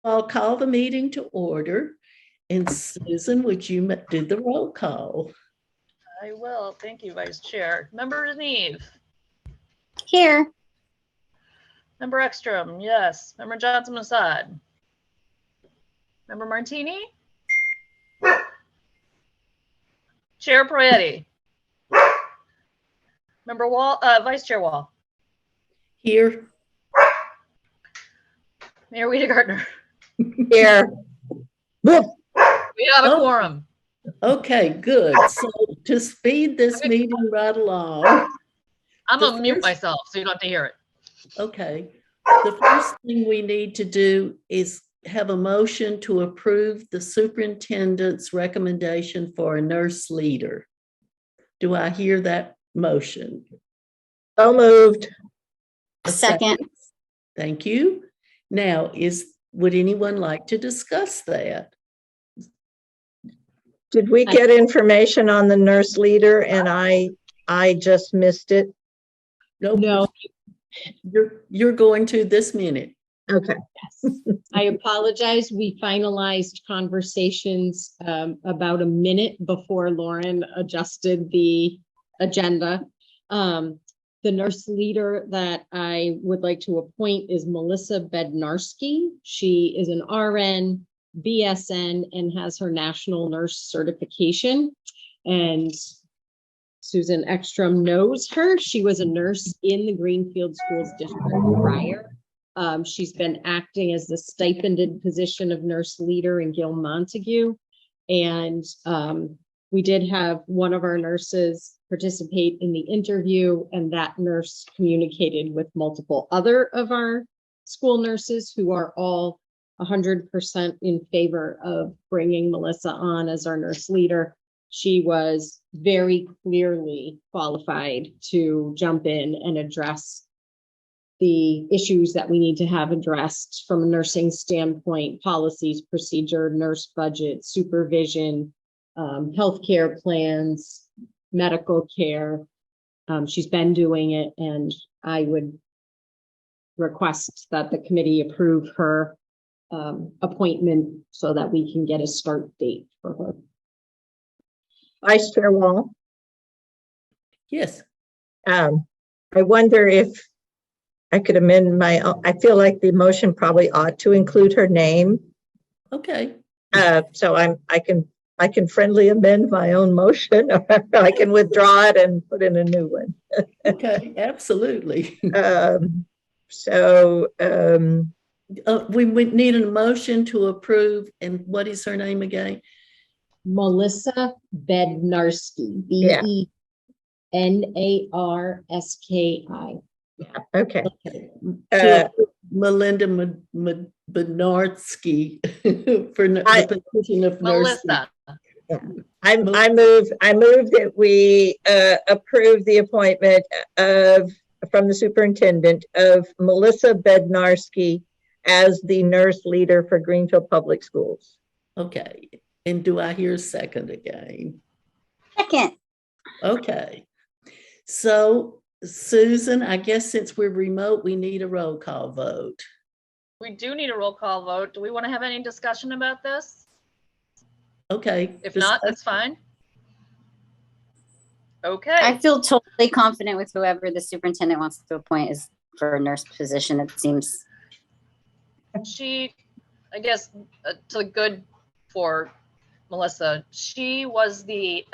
I'll call the meeting to order. And Susan, would you do the roll call? I will. Thank you, Vice Chair. Member Neve. Here. Member Ekstrom, yes. Member Johnson-Mossad. Member Martini. Chair Proietti. Member Wall, Vice Chair Wall. Here. Mayor Wiedegartner. Here. We have a quorum. Okay, good. So to speed this meeting right along. I'm gonna mute myself so you don't have to hear it. Okay. The first thing we need to do is have a motion to approve the superintendent's recommendation for a nurse leader. Do I hear that motion? So moved. A Second. Thank you. Now, would anyone like to discuss that? Did we get information on the nurse leader and I just missed it? Nope. No. You're going to this minute. Okay. Yes. I apologize. We finalized conversations about a minute before Lauren adjusted the agenda. The nurse leader that I would like to appoint is Melissa Bednarski. She is an RN, BSN, and has her national nurse certification. And Susan Ekstrom knows her. She was a nurse in the Greenfield Schools District prior. She's been acting as the stipended position of nurse leader in Gil Montague. And we did have one of our nurses participate in the interview, and that nurse communicated with multiple other of our school nurses who are all 100% in favor of bringing Melissa on as our nurse leader. She was very clearly qualified to jump in and address the issues that we need to have addressed from a nursing standpoint: policies, procedure, nurse budget, supervision, healthcare plans, medical care. She's been doing it, and I would request that the committee approve her appointment so that we can get a start date for her. Vice Chair Wall. Yes. I wonder if I could amend I feel like the motion probably ought to include her name. Okay. So I can friendly amend my own motion, or I can withdraw it and put in a new one. Okay, absolutely. We would need a motion to approve. And what is her name again? Melissa Bednarski. Benarski. Okay. Melinda Bednarski for the position of nurse. Melissa. I move that we approve the appointment from the superintendent of Melissa Bednarski as the nurse leader for Greenfield Public Schools. Okay. And do I hear a second again? Second. Okay. So, Susan, I guess since we're remote, we need a roll call vote. We do need a roll call vote. Do we want to have any discussion about this? Okay. If not, that's fine. Okay. I feel totally confident with whoever the superintendent wants to appoint is for a nurse position. It seems. She, I guess, to good for Melissa. She was the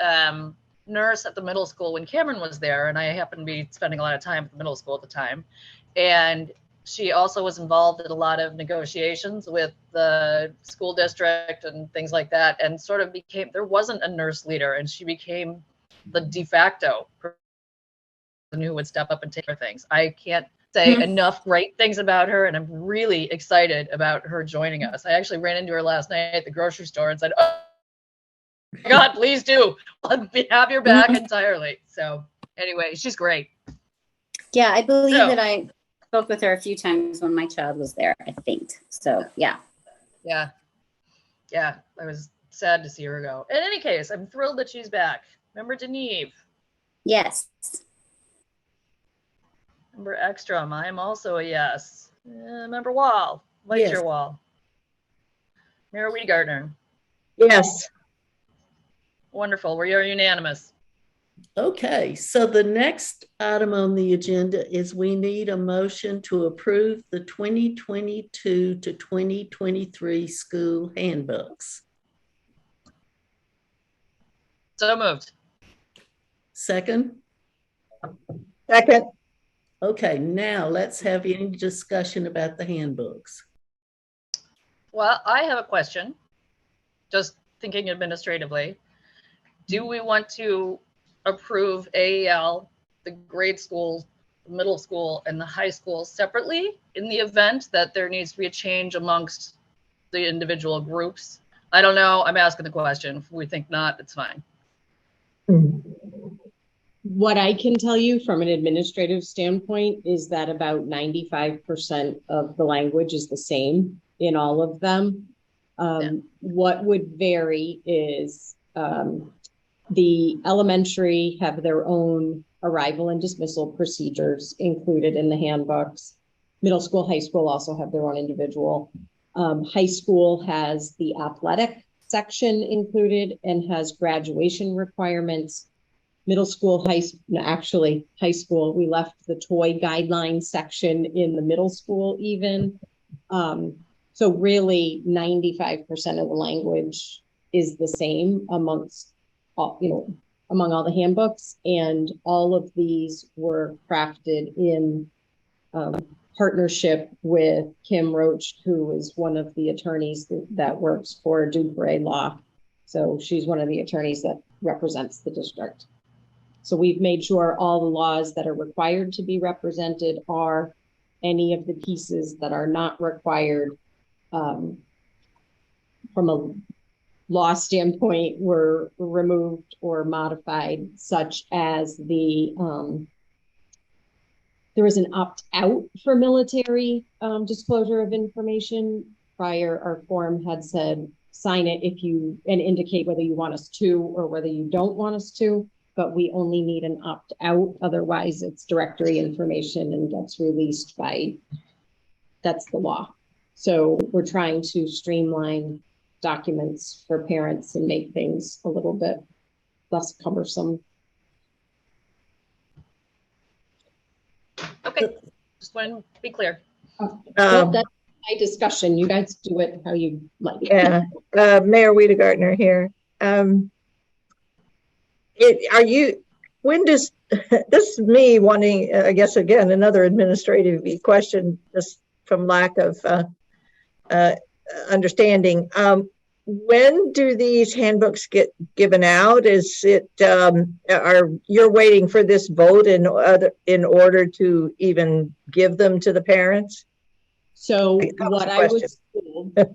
nurse at the middle school when Cameron was there, and I happened to be spending a lot of time at the middle school at the time. And she also was involved in a lot of negotiations with the school district and things like that, and sort of there wasn't a nurse leader, and she became the de facto person who would step up and take her things. I can't say enough great things about her, and I'm really excited about her joining us. I actually ran into her last night at the grocery store and said, "Oh my God, please do. I'll have your back entirely." So anyway, she's great. Yeah, I believe that I spoke with her a few times when my child was there, I think. So, yeah. Yeah. Yeah, I was sad to see her go. In any case, I'm thrilled that she's back. Member Deneve. Yes. Member Ekstrom, I am also a yes. Member Wall, Vice Chair Wall. Mayor Weingardner. Yes. Wonderful. We are unanimous. Okay, so the next item on the agenda is we need a motion to approve the 2022 to 2023 school handbooks. So moved. Second? Second. Okay, now let's have any discussion about the handbooks. Well, I have a question, just thinking administratively. Do we want to approve AEL, the grade school, middle school, and the high school separately in the event that there needs to be a change amongst the individual groups? I don't know. I'm asking the question. If we think not, it's fine. What I can tell you from an administrative standpoint is that about 95% of the language is the same in all of them. What would vary is the elementary have their own arrival and dismissal procedures included in the handbooks. Middle school, high school also have their own individual. High school has the athletic section included and has graduation requirements. Middle school, high school, we left the toy guideline section in the middle school even. So really 95% of the language is the same amongst all, among all the handbooks, and all of these were crafted in partnership with Kim Roach, who is one of the attorneys that works for Dupre Law. So she's one of the attorneys that represents the district. So we've made sure all the laws that are required to be represented are. Any of the pieces that are not required from a law standpoint were removed or modified, such as there was an opt-out for military disclosure of information. Prior, our form had said, sign it and indicate whether you want us to or whether you don't want us to, but we only need an opt-out. Otherwise, it's directory information and gets released that's the law. So we're trying to streamline documents for parents and make things a little bit less cumbersome. Okay, just want to be clear. Well, that's my discussion. You guys do it how you like. Yeah, Mayor Weingardner here. When does, this is me wanting, I guess, again, another administrative question, just from lack of understanding. When do these handbooks get given out? Is it, you're waiting for this vote in order to even give them to the parents? So what I was told that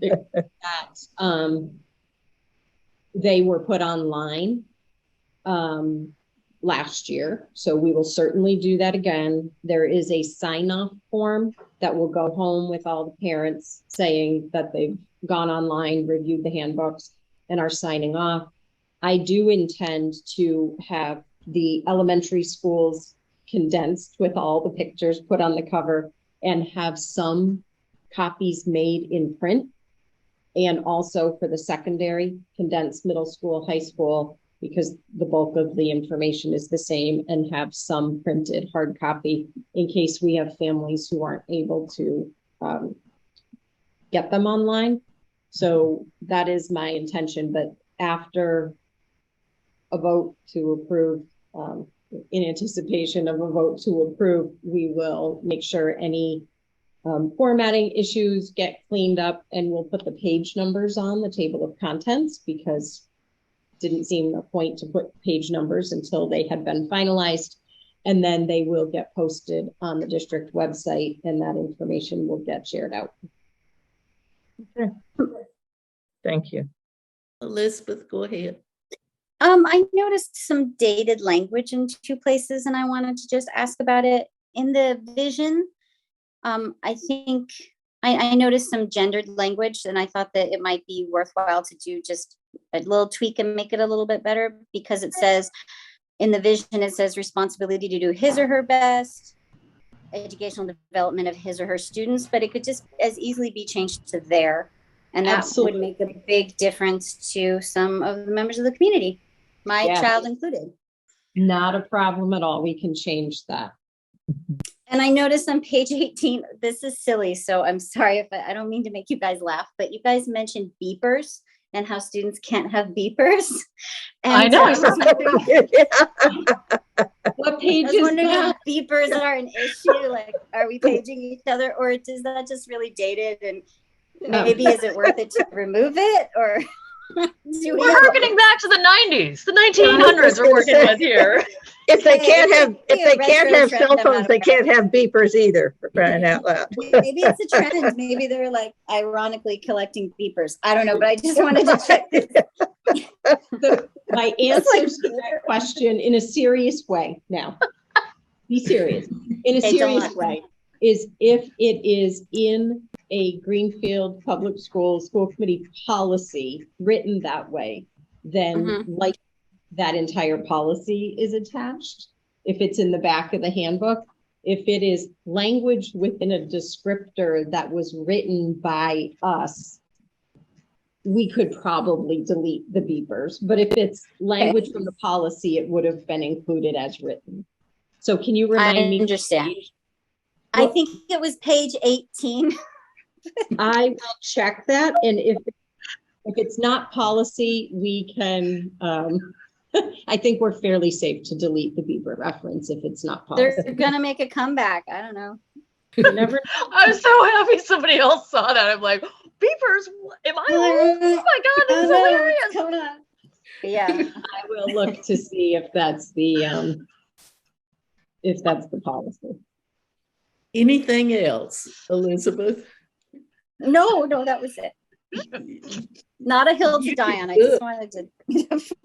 they were put online last year. So we will certainly do that again. There is a sign-off form that will go home with all the parents saying that they've gone online, reviewed the handbooks, and are signing off. I do intend to have the elementary schools condensed with all the pictures put on the cover and have some copies made in print. And also for the secondary, condensed middle school, high school, because the bulk of the information is the same, and have some printed hard copy in case we have families who aren't able to get them online. So that is my intention, but after a vote to approve, in anticipation of a vote to approve, we will make sure any formatting issues get cleaned up, and we'll put the page numbers on the table of contents, because didn't seem a point to put page numbers until they had been finalized, and then they will get posted on the district website, and that information will get shared out. Okay. Thank you. Elizabeth, go ahead. I noticed some dated language in two places, and I wanted to just ask about it. In the vision, I think I noticed some gendered language, and I thought that it might be worthwhile to do just a little tweak and make it a little bit better, because it says in the vision, it says responsibility to do his or her best, educational development of his or her students, but it could just as easily be changed to their. And that would Absolutely. make a big difference to some of the members of the community, my Yes. child included. Not a problem at all. We can change that. And I noticed on page 18, this is silly, so I'm sorry if I don't mean to make you guys laugh, but you guys mentioned beepers and how students can't have beepers. I And, know, I was saw wondering- What I page was is wondering that? if beepers are an issue, like, are we paging each other, or is that just really dated, and maybe is it worth it to remove it, or do we We're have- harkening back to the 90s, the 1900s we're working with here. If they can't have, Hey, if they can't have retro cell trend, I'm phones, not they aware can't have beepers either, for crying out loud. Maybe it's a trend. Maybe they're like ironically collecting beepers. I don't know, but I just wanted to check this. My answer to that question in a serious way now. Be serious. In a Okay, don't serious laugh. way is if it is in a Greenfield Public School School Committee policy written that way, then Mhm. like that entire policy is attached. If it's in the back of the handbook, if it is language within a descriptor that was written by us, we could probably delete the beepers, but if it's language from the policy, it would have been included as written. So can you I remind me? understand. I Well- think it was page 18. I will check that, and if it's not policy, we can, I think we're fairly safe to delete the beeper reference if it's not They're policy. gonna make a comeback. I don't know. You never, I'm so happy somebody else saw that. I'm like, beepers, am I old? Oh my God, this is hilarious. Coming on. Yeah. I will look to see if that's the policy. Anything else, Elizabeth? No, that was it. Not a hill to You die did on. I just good. wanted to.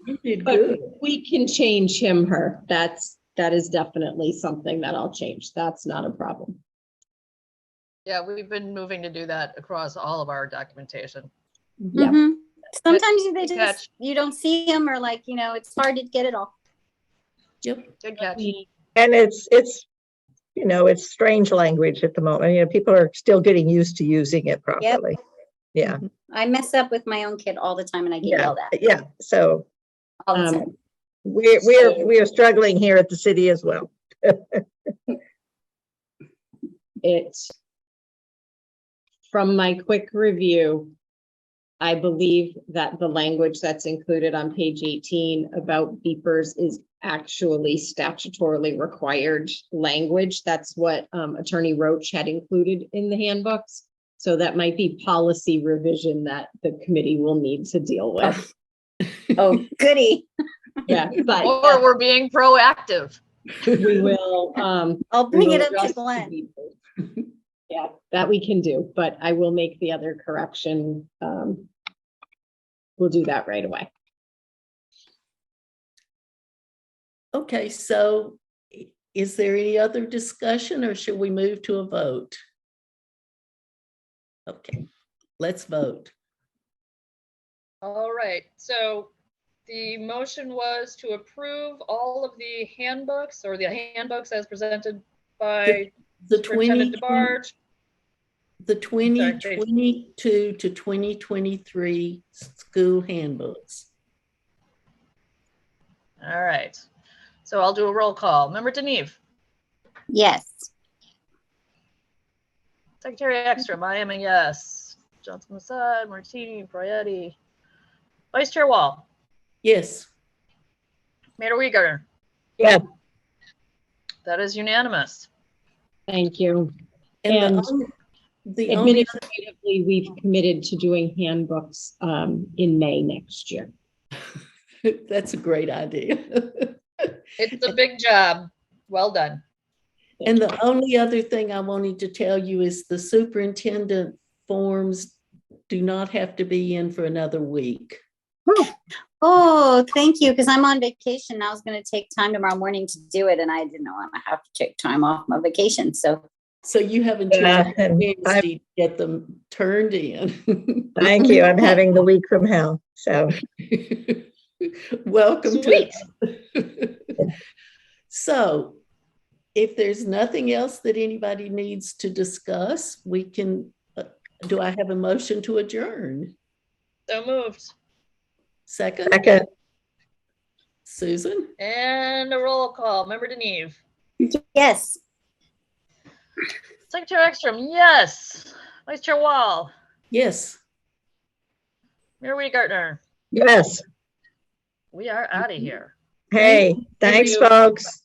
You did But good. we can change him, her. That is definitely something that I'll change. That's not a problem. Yeah, we've been moving to do that across all of our documentation. Yeah. Mhm. Sometimes they Good just, catch. you don't see them, or like, it's hard to get it all. Yep. Good catch. And it's strange language at the moment. People are still getting used to using it properly. Yeah, I mess up with my own kid all the time and I get yeah, yelled at yeah. So all the Um, time. we are struggling here at the city as well. From my quick review, I believe that the language that's included on page 18 about beepers is actually statutorily required language. That's what Attorney Roach had included in the handbooks. So that might be policy revision that the committee will need to deal with. Oh, goody. Yeah, but Or we're being proactive. we will. I'll bring we it will up to adjust the Glenn. beepers. Yeah, that we can do, but I will make the other correction. We'll do that right away. Okay, so is there any other discussion, or should we move to a vote? Okay, let's vote. All right, so the motion was to approve all of the handbooks or the handbooks as presented by The Superintendent DeBarge. The Sorry, 2022 to 2023 school handbooks. All right, so I'll do a roll call. Member Deneve, Yes. Secretary Ekstrom, I am a yes. Johnson Musad, Martini, Proietti. Vice Chair Wall, Yes, Mayor Uyghur. Yeah. That is unanimous. Thank you. and And the only, Administratively, we've committed to doing handbooks in May next year. that's a great idea. It's a big job. Well done. And the only other thing I wanted to tell you is the superintendent forms do not have to be in for another week. Oh, thank you, because I'm on vacation. I was going to take time tomorrow morning to do it, and I didn't want to have to take time off my vacation. So So you have until Yeah, and Wednesday to get them turned in. Thank you. I'm having the week from hell. So Welcome Sweet. to. So if there's nothing else that anybody needs to discuss, we can Do I have a motion to adjourn? So moved. Second, Second, Susan? And a roll call. Member Deneve. Yes. Secretary Ekstrom, yes. Vice Chair Wall. Yes. Mayor Weigartner. yes. We are out of here. Hey, thanks, you. folks.